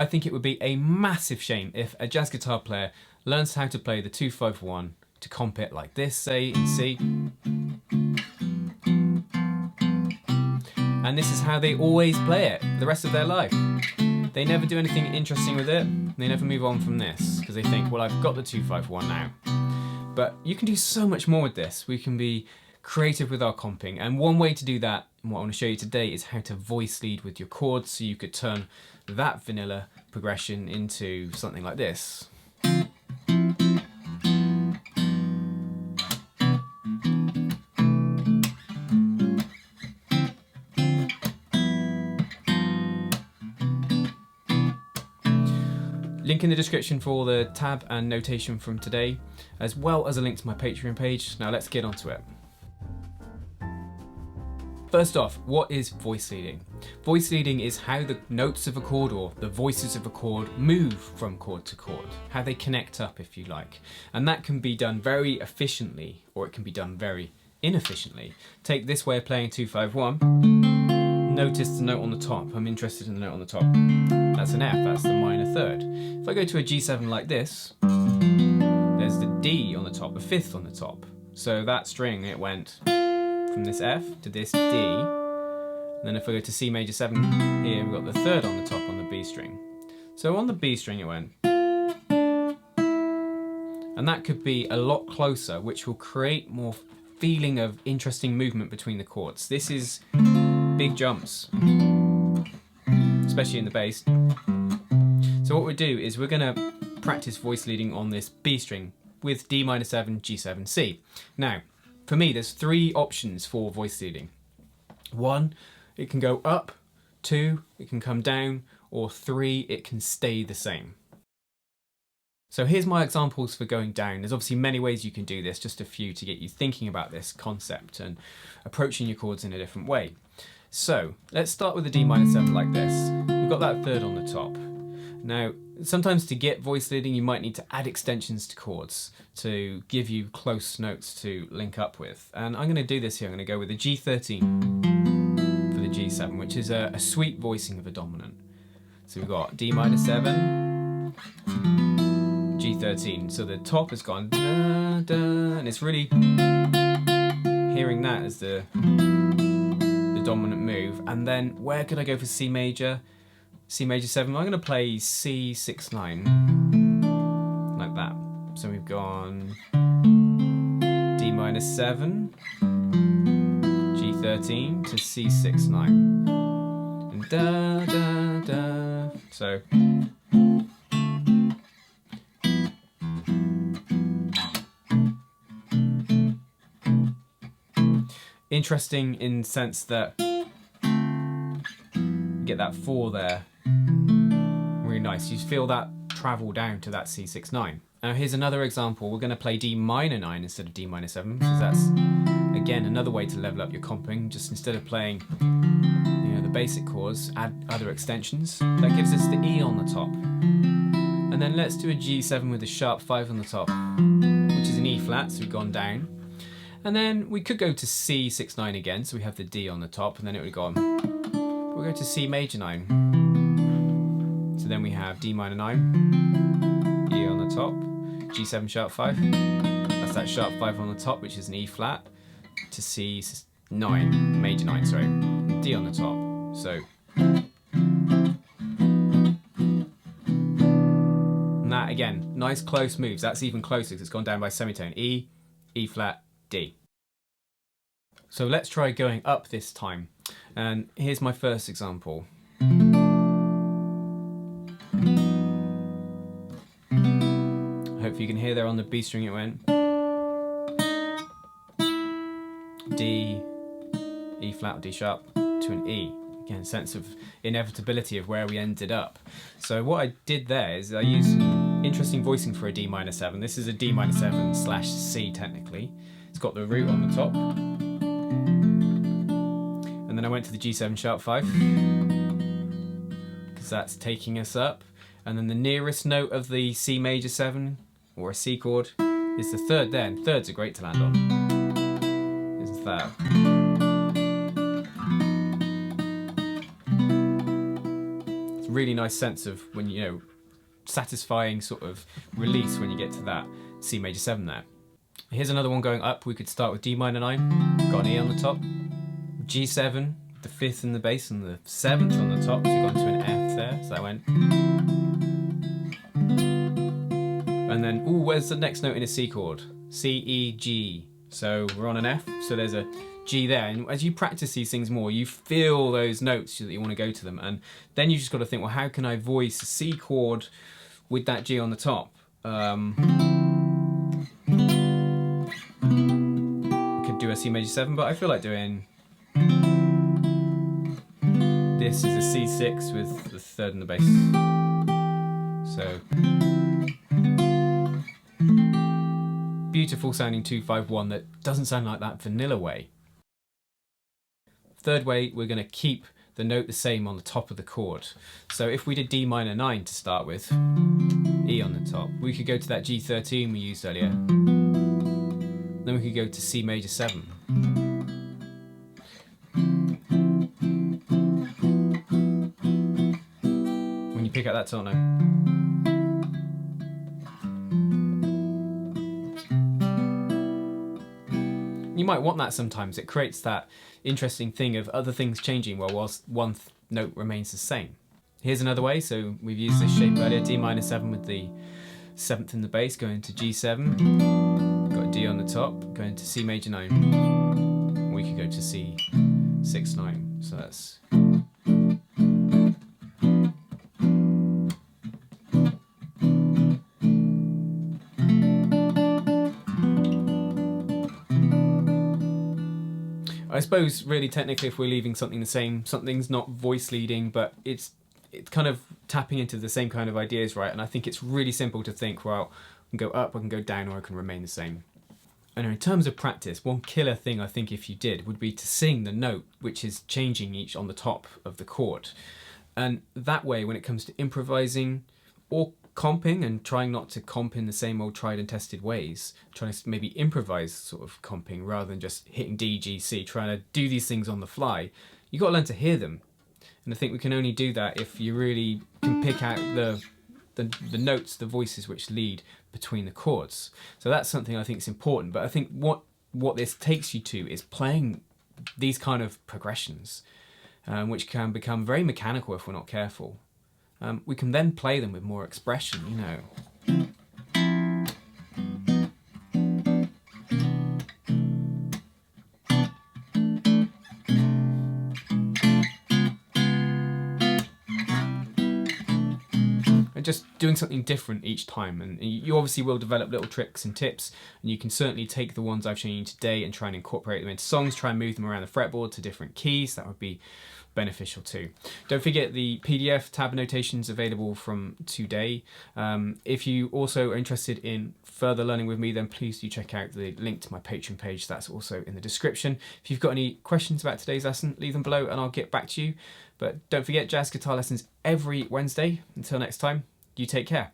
I think it would be a massive shame if a jazz guitar player learns how to play the 2-5-1 to comp it like this, say, in C. And this is how they always play it the rest of their life. They never do anything interesting with it. They never move on from this because they think, well, I've got the 2-5-1 now. But you can do so much more with this. We can be creative with our comping. And one way to do that, and what I want to show you today, is how to voice lead with your chords, so you could turn that vanilla progression into something like this. Link in the description for all the tab and notation from today, as well as a link to my Patreon page. Now let's get onto it. First off, what is voice leading? Voice leading is how the notes of a chord, or the voices of a chord, move from chord to chord, how they connect up, if you like. And that can be done very efficiently, or it can be done very inefficiently. Take this way of playing 2-5-1. Notice the note on the top. I'm interested in the note on the top. That's an F, that's the minor third. If I go to a G7 like this, there's the D on the top, the fifth on the top. So that string, it went from this F to this D. And then if I go to C major 7, here we've got the third on the top on the B string. So on the B string it went. And that could be a lot closer, which will create more feeling of interesting movement between the chords. This is big jumps, especially in the bass. So what we do is we're going to practice voice leading on this B string with D minor 7, G7, C. Now, for me, there's 3 options for voice leading. 1, it can go up. 2, it can come down. Or 3, it can stay the same. So here's my examples for going down. There's obviously many ways you can do this, just a few to get you thinking about this concept and approaching your chords in a different way. So let's start with the D minor 7 like this. We've got that third on the top. Now, sometimes to get voice leading, you might need to add extensions to chords to give you close notes to link up with. And I'm going to do this here. I'm going to go with a G13 for the G7, which is a sweet voicing of a dominant. So we've got D minor 7, G13. So the top has gone da, da, and it's really hearing that as the dominant move. And then where could I go for C major? C major 7. I'm going to play C6-9 like that. So we've gone D minor 7, G13 to C6-9, and da da da. So interesting in the sense that you get that 4 there. Really nice. You feel that travel down to that C6-9. Now here's another example. We're going to play D minor 9 instead of D minor 7, because that's again another way to level up your comping. Just instead of playing, you know, the basic chords, add other extensions. That gives us the E on the top. And then let's do a G7 with a sharp 5 on the top, which is an E flat, so we've gone down. And then we could go to C6-9 again, so we have the D on the top, and then it would go on. We'll go to C major 9. So then we have D minor 9, E on the top, G7 sharp 5. That's that sharp 5 on the top, which is an E flat, to C9, major 9, sorry, and D on the top. So, and that again, nice close moves. That's even closer because it's gone down by semitone. E, E flat, D. So let's try going up this time. And here's my first example. Hopefully you can hear there on the B string it went. D, E flat, D sharp to an E. Again, sense of inevitability of where we ended up. So what I did there is I used interesting voicing for a D minor 7. This is a D minor 7 / C technically. It's got the root on the top. And then I went to the G7 sharp 5, because that's taking us up. And then the nearest note of the C major 7, or a C chord, is the third there. And thirds are great to land on. Is that. really nice sense of when, you know, satisfying sort of release when you get to that C major 7 there. Here's another one going up. We could start with D minor 9, got an E on the top, G7, the 5th in the bass and the 7th on the top, so we've gone to an F there, so that went. And then, ooh, where's the next note in a C chord? C, E, G. So we're on an F, so there's a G there. And as you practice these things more, you feel those notes that you want to go to them. And then you just got to think, well, how can I voice a C chord with that G on the top? I could do a C major 7, but I feel like doing... This is a C6 with the 3rd in the bass. So... beautiful sounding 2-5-1 that doesn't sound like that vanilla way. Third way, we're going to keep the note the same on the top of the chord. So if we did D minor 9 to start with, E on the top, we could go to that G13 we used earlier. Then we could go to C major 7. When you pick up that top note. You might want that sometimes. It creates that interesting thing of other things changing whilst one note remains the same. Here's another way. So we've used this shape earlier, D minor 7 with the 7th in the bass, going to G7, got a D on the top, going to C major 9. We could go to C 6 9. So that's... I suppose really technically if we're leaving something the same, something's not voice leading, but it's kind of tapping into the same kind of ideas, right? And I think it's really simple to think, well, I can go up, I can go down, or I can remain the same. And in terms of practice, one killer thing I think if you did would be to sing the note which is changing each on the top of the chord. And that way, when it comes to improvising or comping and trying not to comp in the same old tried and tested ways, trying to maybe improvise sort of comping rather than just hitting D, G, C, trying to do these things on the fly, you got to learn to hear them. And I think we can only do that if you really can pick out the notes, the voices which lead between the chords. So that's something I think is important. But I think what this takes you to is playing these kind of progressions, which can become very mechanical if we're not careful. We can then play them with more expression, you know. And just doing something different each time, and you obviously will develop little tricks and tips, and you can certainly take the ones I've shown you today and try and incorporate them into songs, try and move them around the fretboard to different keys. That would be beneficial too. Don't forget the PDF tab notations available from today. If you also are interested in further learning with me, then please do check out the link to my Patreon page. That's also in the description. If you've got any questions about today's lesson, leave them below and I'll get back to you. But don't forget, jazz guitar lessons every Wednesday. Until next time, you take care.